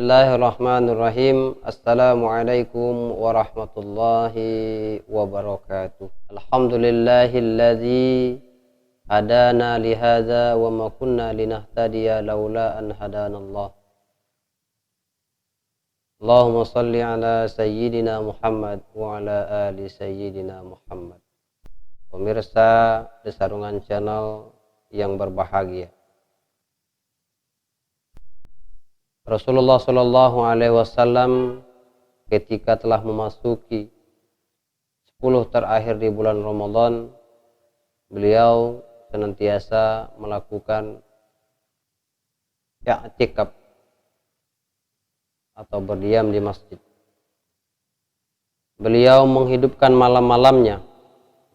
Bismillahirrahmanirrahim. Assalamualaikum warahmatullahi wabarakatuh. Alhamdulillahilladzi hadana lihadza wa ma kunna linahtadiya laula an hadanallah. Allahumma salli ala sayyidina Muhammad wa ala ali sayyidina Muhammad. Pemirsa Desarungan Channel yang berbahagia, Rasulullah Shallallahu Alaihi Wasallam ketika telah memasuki 10 terakhir di bulan Ramadan, beliau senantiasa melakukan i'tikaf atau berdiam di masjid. Beliau menghidupkan malam-malamnya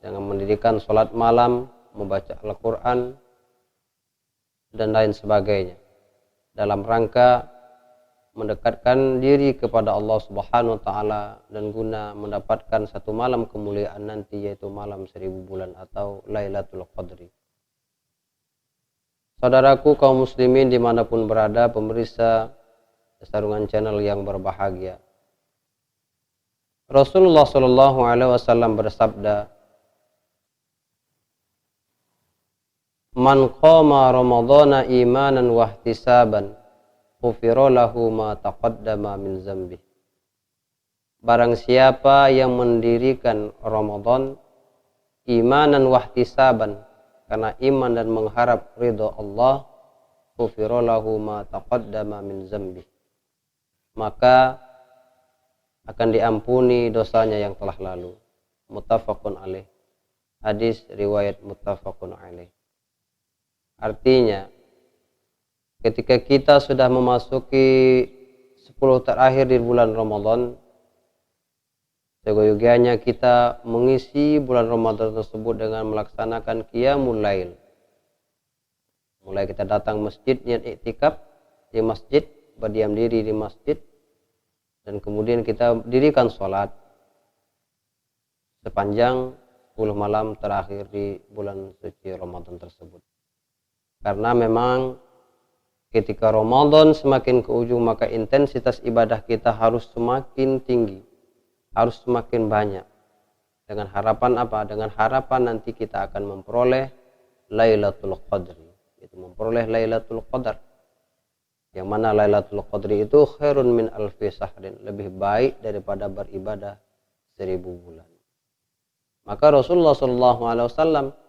dengan mendirikan sholat malam, membaca Al-Quran dan lain sebagainya, dalam rangka mendekatkan diri kepada Allah Subhanahu wa Ta'ala dan guna mendapatkan satu malam kemuliaan nanti, yaitu malam 1000 bulan atau Lailatul Qadri. Saudaraku kaum muslimin dimanapun berada, pemirsa Desarungan Channel yang berbahagia, Rasulullah Shallallahu Alaihi Wasallam bersabda, "Man qama Ramadhana imanan wa ihtisaban ghufira lahu ma taqaddama min dzambi." Barang siapa yang mendirikan Ramadan imanan wa ihtisaban, karena iman dan mengharap ridha Allah, ghufira lahu ma taqaddama min dzambi, maka akan diampuni dosanya yang telah lalu. Muttafaqun alaih. Hadis riwayat muttafaqun alaih. Artinya, ketika kita sudah memasuki 10 terakhir di bulan Ramadan, seyogyanya kita mengisi bulan Ramadan tersebut dengan melaksanakan qiyamul lail. Mulai kita datang masjid, niat iktikaf di masjid, berdiam diri di masjid, dan kemudian kita dirikan sholat sepanjang 10 malam terakhir di bulan suci Ramadan tersebut. Karena memang ketika Ramadan semakin ke ujung, maka intensitas ibadah kita harus semakin tinggi, harus semakin banyak. Dengan harapan apa? Dengan harapan nanti kita akan memperoleh Lailatul Qadri, itu memperoleh Lailatul Qadar. Yang mana Lailatul Qadri itu khairun min alfi sahrin, lebih baik daripada beribadah 1000 bulan. Maka Rasulullah SAW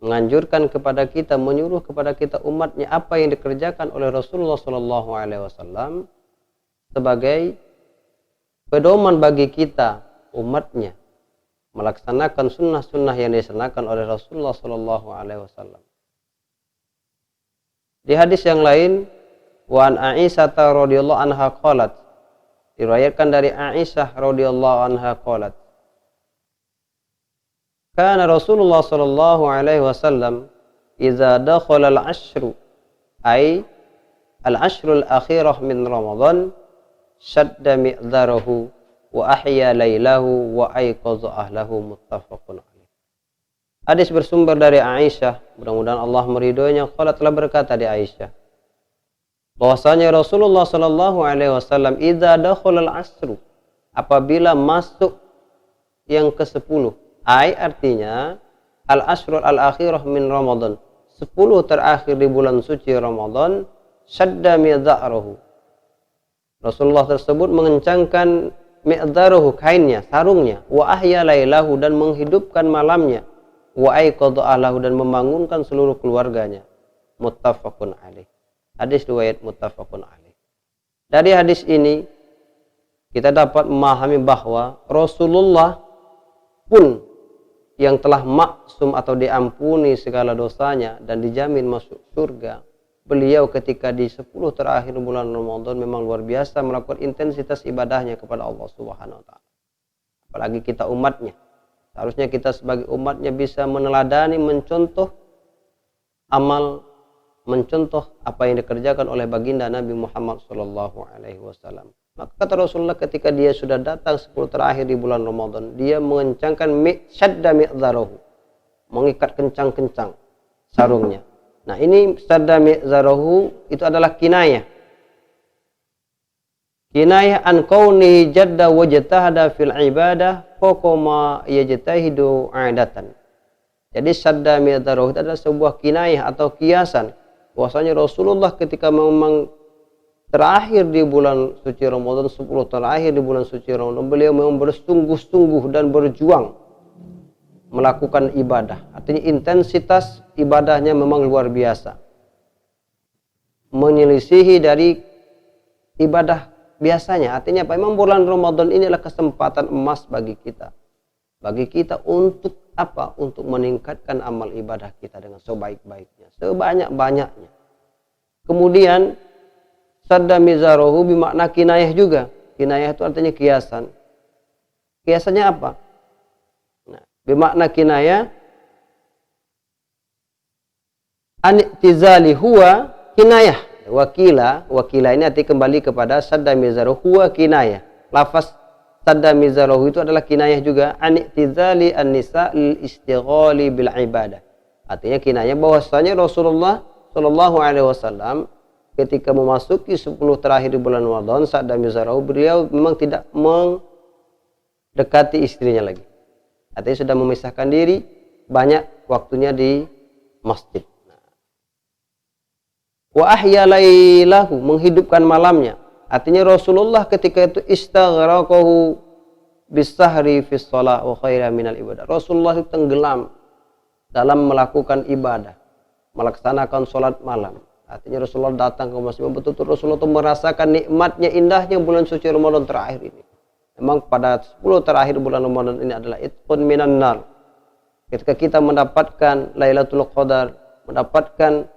menganjurkan kepada kita, menyuruh kepada kita umatnya apa yang dikerjakan oleh Rasulullah SAW sebagai pedoman bagi kita umatnya, melaksanakan sunnah-sunnah yang dilaksanakan oleh Rasulullah SAW. Di hadis yang lain, wa an Aisyah radhiyallahu anha qalat, diriwayatkan dari Aisyah radhiyallahu anha qalat, kana Rasulullah sallallahu alaihi wasallam idza dakhala al-ashru, ay al-ashrul akhirah min Ramadan, shadda mi'dzarahu wa ahya lailahu wa ayqadha ahlahu. Muttafaqun alaih. Hadis bersumber dari Aisyah, mudah-mudahan Allah meridhoinya, qala telah berkata di Aisyah bahwasanya Rasulullah sallallahu alaihi wasallam idza dakhala al-ashru, apabila masuk yang ke-10, ay artinya al-ashrul al-akhirah min Ramadan, 10 terakhir di bulan suci Ramadan, syadda mi'dzarahu, Rasulullah tersebut mengencangkan mi'dzarahu, kainnya, sarungnya, wa ahya lailahu, dan menghidupkan malamnya, wa ayqadha ahlahu, dan membangunkan seluruh keluarganya. Muttafaqun alaih. Hadis riwayat muttafaqun alaih. Dari hadis ini kita dapat memahami bahwa Rasulullah pun yang telah maksum atau diampuni segala dosanya dan dijamin masuk surga, beliau ketika di 10 terakhir bulan Ramadan memang luar biasa melakukan intensitas ibadahnya kepada Allah Subhanahu wa Ta'ala. Apalagi kita umatnya, seharusnya kita sebagai umatnya bisa meneladani, mencontoh amal, mencontoh apa yang dikerjakan oleh baginda Nabi Muhammad SAW. Maka kata Rasulullah, ketika dia sudah datang 10 terakhir di bulan Ramadan, dia mengencangkan syadda mi'dzarahu, mengikat kencang-kencang sarungnya. Nah, ini syadda mi'dzarahu itu adalah kinayah kinayah an kaunihi jadda wajtahada fil ibadah faqama yajtahidu adatan. Jadi sadda mi'dharuhu itu adalah sebuah kinayah atau kiasan bahwasanya Rasulullah ketika memang terakhir di bulan suci Ramadan, 10 terakhir di bulan suci Ramadan, beliau memang bersungguh-sungguh dan berjuang melakukan ibadah. Artinya intensitas ibadahnya memang luar biasa, menyelisihi dari ibadah biasanya. Artinya apa? Memang bulan Ramadan ini adalah kesempatan emas bagi kita. Bagi kita untuk apa? Untuk meningkatkan amal ibadah kita dengan sebaik-baiknya, sebanyak-banyaknya. Kemudian sadda mizarohu bermakna kinayah juga. Kinayah itu artinya kiasan. Kiasannya apa? Nah, bermakna kinayah anitizali huwa kinayah. Wakila ini arti kembali kepada sadda mizarohu huwa kinayah. Lafaz sadda mizarohu itu adalah kinayah juga anitizali an-nisa istighali bil ibadah. Artinya kinayah bahwasanya Rasulullah Shallallahu alaihi wasallam ketika memasuki 10 terakhir di bulan Ramadan, sadda mizarohu, beliau memang tidak mendekati istrinya lagi. Artinya sudah memisahkan diri, banyak waktunya di masjid. Wa ahya lailahu, menghidupkan malamnya. Artinya Rasulullah ketika itu istaghraqahu bisahri fis shalah wa khaira minal ibadah. Rasulullah itu tenggelam dalam melakukan ibadah, melaksanakan salat malam. Artinya Rasulullah datang ke masjid, betul-betul Rasulullah itu merasakan nikmatnya, indahnya bulan suci Ramadan terakhir ini. Memang pada 10 terakhir bulan Ramadan ini adalah itqun minan nar. Ketika kita mendapatkan Lailatul Qadar, mendapatkan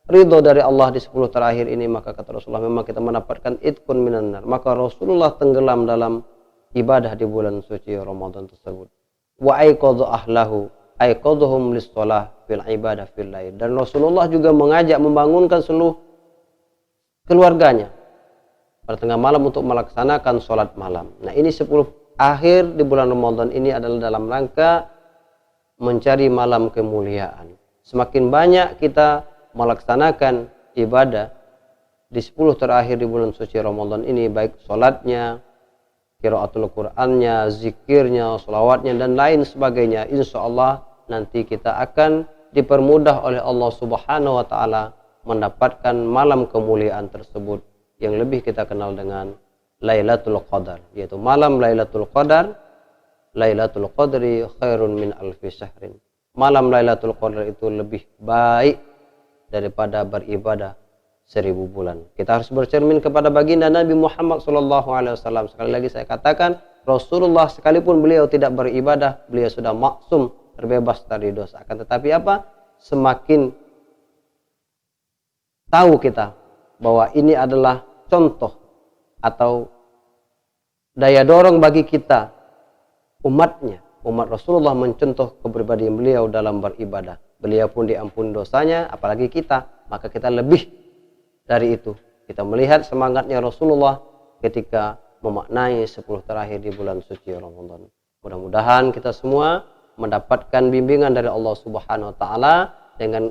ridho dari Allah di 10 terakhir ini, maka kata Rasulullah memang kita mendapatkan itqun minan nar. Maka Rasulullah tenggelam dalam ibadah di bulan suci Ramadan tersebut. Wa aiqadha ahlahu aiqadhum lis-shalah fil ibadah fil lail. Dan Rasulullah juga mengajak, membangunkan seluruh keluarganya pada tengah malam untuk melaksanakan sholat malam. Nah, ini 10 akhir di bulan Ramadan ini adalah dalam rangka mencari malam kemuliaan. Semakin banyak kita melaksanakan ibadah di 10 terakhir di bulan suci Ramadan ini, baik sholatnya, qiraatul Qur'annya, zikirnya, sholawatnya, dan lain sebagainya, insya Allah nanti kita akan dipermudah oleh Allah Subhanahu wa Ta'ala mendapatkan malam kemuliaan tersebut yang lebih kita kenal dengan Lailatul Qadar, yaitu malam Lailatul Qadar. Lailatul Qadri khairun min alfi syahrin. Malam Lailatul Qadar itu lebih baik daripada beribadah 1000 bulan. Kita harus bercermin kepada baginda Nabi Muhammad SAW. Sekali lagi saya katakan, Rasulullah sekalipun beliau tidak beribadah, beliau sudah maksum, terbebas dari dosa. Akan tetapi apa? Semakin tahu kita bahwa ini adalah contoh atau daya dorong bagi kita, umatnya, umat Rasulullah, mencontoh kepribadian beliau dalam beribadah. Beliau pun diampuni dosanya, apalagi kita, maka kita lebih dari itu. Kita melihat semangatnya Rasulullah ketika memaknai 10 terakhir di bulan suci Ramadan. Mudah-mudahan kita semua mendapatkan bimbingan dari Allah Subhanahu wa Ta'ala dengan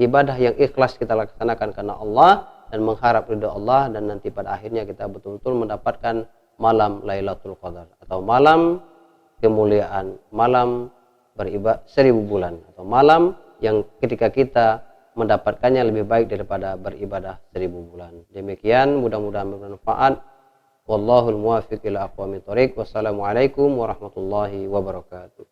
ibadah yang ikhlas kita laksanakan karena Allah dan mengharap ridha Allah, dan nanti pada akhirnya kita betul-betul mendapatkan malam Lailatul Qadar atau malam kemuliaan, malam beribadah 1000 bulan, atau malam yang ketika kita mendapatkannya lebih baik daripada beribadah 1000 bulan. Demikian, mudah-mudahan bermanfaat. Wallahul muwaffiq ila aqwamit thoriq. Wassalamualaikum warahmatullahi wabarakatuh.